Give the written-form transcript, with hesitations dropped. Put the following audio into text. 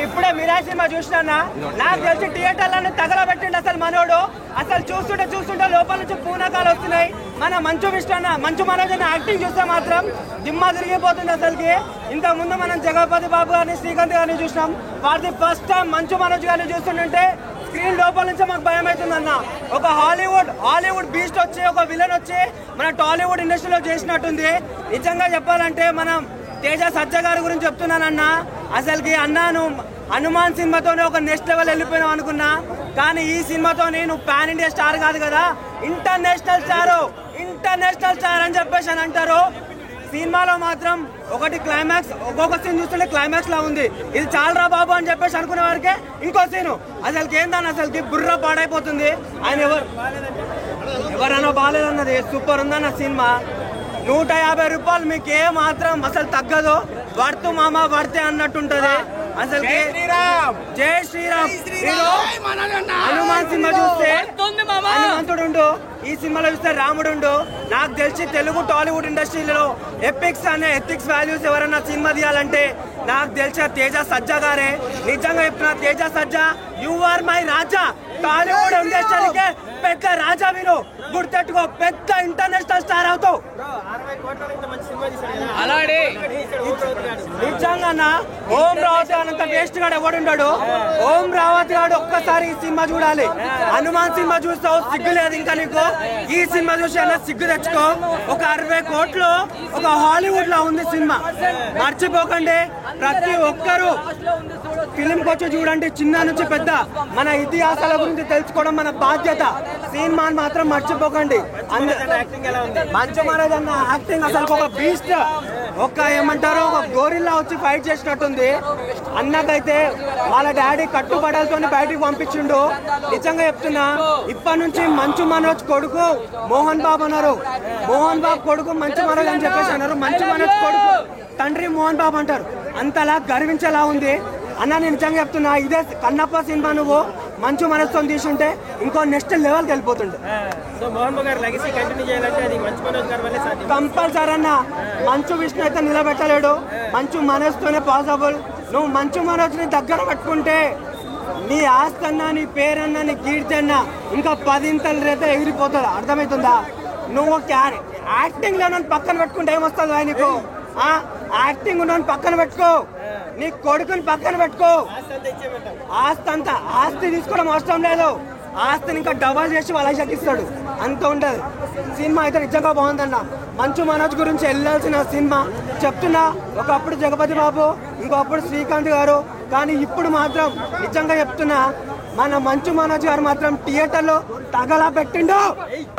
ఇప్పుడే మిరాజ్ సినిమా చూసినా నాకు తెలిసి థియేటర్లను తగలబెట్టిండు అసలు మనోడు. అసలు చూస్తుంటే లోపల నుంచి పూనకాలు వస్తున్నాయి. మన మంచు మనోజ్ అన్న యాక్టింగ్ చూస్తే మాత్రం దిమ్మ తిరిగిపోతుంది అసలుకి. ఇంతకు ముందు మనం జగపతి బాబు గారిని, శ్రీకాంత్ గారిని చూసినాం. For the first time Manchu Manoj గారిని చూస్తుంటే స్క్రీన్ లోపల నుంచి మాకు భయం అవుతుంది అన్న. ఒక హాలీవుడ్ బీస్ట్ వచ్చి, ఒక విలన్ వచ్చి మన టాలీవుడ్ ఇండస్ట్రీలో చేసినట్టుంది. నిజంగా చెప్పాలంటే మనం తేజ సజ్జ గారి గురించి చెప్తున్నానన్నా. అసలుకి అన్నాను హనుమాన్ సినిమాతోనే ఒక నెక్స్ట్ లెవెల్ వెళ్ళిపోయినావు అనుకున్నా. కానీ ఈ సినిమాతో నువ్వు పాన్ ఇండియా స్టార్ కాదు కదా, ఇంటర్నేషనల్ స్టార్ అని చెప్పేసి అని అంటారు. సినిమాలో మాత్రం ఒకటి క్లైమాక్స్, ఒక్కొక్క సీన్ చూస్తుంటే క్లైమాక్స్ లా ఉంది. ఇది చాలరా బాబు అని చెప్పేసి అనుకునే వారికి ఇంకో సీను అసలుకి ఏందని అసలుకి బుర్ర పాడైపోతుంది. ఆయన ఎవరన్నా బాగాలేదన్నది. సూపర్ ఉందన్న సినిమా. 150 రూపాయలు మీకు ఏ మాత్రం అసలు తగ్గదు. వర్తు మామ వర్తే అన్నట్టుంటది. అసలు జై శ్రీరామ్. హనుమాన్ సినిమా చూస్తే హనుమంతుడు, ఈ సినిమాలో చూస్తే రాముడు. నాకు తెలిసి తెలుగు టాలీవుడ్ ఇండస్ట్రీలో ఎథిక్స్ వాల్యూస్ ఎవరన్నా సినిమా తీయాలంటే నాకు తెలిసిన తేజ సజ్జా గారే. నిజంగా చెప్తున్నా, తేజ సజ్జా యు ఆర్ మై రాజా. టాలీవుడ్ ఇండస్ట్రీకే పెద్ద రాజా. మీరు గుర్తెట్టుకో, పెద్ద ఇంటర్నేషనల్ స్టార్ అవుతావు. నిజంగా ఓం రావత్ అంత వేస్ట్ గాడు ఎవడుంటాడు. ఓం రావత్ గాడు ఒక్కసారి ఈ సినిమా చూడాలి. హనుమాన్ సినిమా చూస్తావు, సిగ్గు లేదు ఇంకా నీకు. ఈ సినిమా చూసి అలా సిగ్గు తెచ్చుకో. ఒక 60 కోట్లు ఒక హాలీవుడ్ లో ఉంది సినిమా. మర్చిపోకండి, ప్రతి ఒక్కరు ఫిలింకి వచ్చి చూడండి. చిన్న నుంచి పెద్ద మన ఇతిహాసాల గురించి తెలుసుకోవడం మన బాధ్యత. సినిమాని మాత్రం మర్చిపోకండి. మంచు మనోజ్ అన్న యాక్టింగ్ అసలు ఒక బీస్ట్, ఒక ఏమంటారో ఒక గోరిల్లా వచ్చి ఫైట్ చేసినట్టుంది. అన్నకైతే వాళ్ళ డాడీ కట్టుబడాలతో బయటికి పంపించిండు. నిజంగా చెప్తున్నా, ఇప్పటి నుంచి మంచు మనోజ్ కొడుకు మోహన్ బాబు అన్నారు. మోహన్ బాబు కొడుకు మంచు మనోజ్ అని చెప్పేసి అన్నారు. మంచు మనోజ్ కొడుకు తండ్రి మోహన్ బాబు అంటారు. అంతలా గర్వించేలా ఉంది అన్న. నేను నిజంగా చెప్తున్నా, ఇదే కన్నప్ప సినిమా నువ్వు మంచు మనసుతో తీసుంటే ఇంకో నెక్స్ట్ లెవెల్కి వెళ్ళిపోతుండే. కంపల్సరీ అన్న. మంచు విష్ణు అయితే నిలబెట్టలేడు, మంచు మనసుతోనే పాసిబుల్. నువ్వు మంచు మనోజ్ని దగ్గర పెట్టుకుంటే నీ ఆస్తి అన్నా, నీ పేరన్నా, నీ కీర్తి అన్నా ఇంకా 10 ఇంతలు రేతే ఎగిరిపోతుంది. అర్థమవుతుందా? నువ్వు యాక్టింగ్ లో పక్కన పెట్టుకుంటే ఏమొస్తుంది ఆయనకు? యాక్టింగ్ ఉన్న పక్కన పెట్టుకో, నీ కొడుకుని పక్కన పెట్టుకో. ఆస్తి తీసుకోవడం అవసరం లేదు. ఆస్తిని ఇంకా డబల్ చేసి వాళ్ళ శకిస్తాడు, అంత ఉండదు. సినిమా అయితే నిజంగా బాగుందన్న. మంచు మనోజ్ గురించి వెళ్ళాల్సిన సినిమా. చెప్తున్నా, ఒకప్పుడు జగపతి బాబు, ఇంకొప్పుడు శ్రీకాంత్ గారు. కానీ ఇప్పుడు మాత్రం నిజంగా చెప్తున్నా, మన మంచు మనోజ్ గారు మాత్రం థియేటర్లో తగలా పెట్టిండు.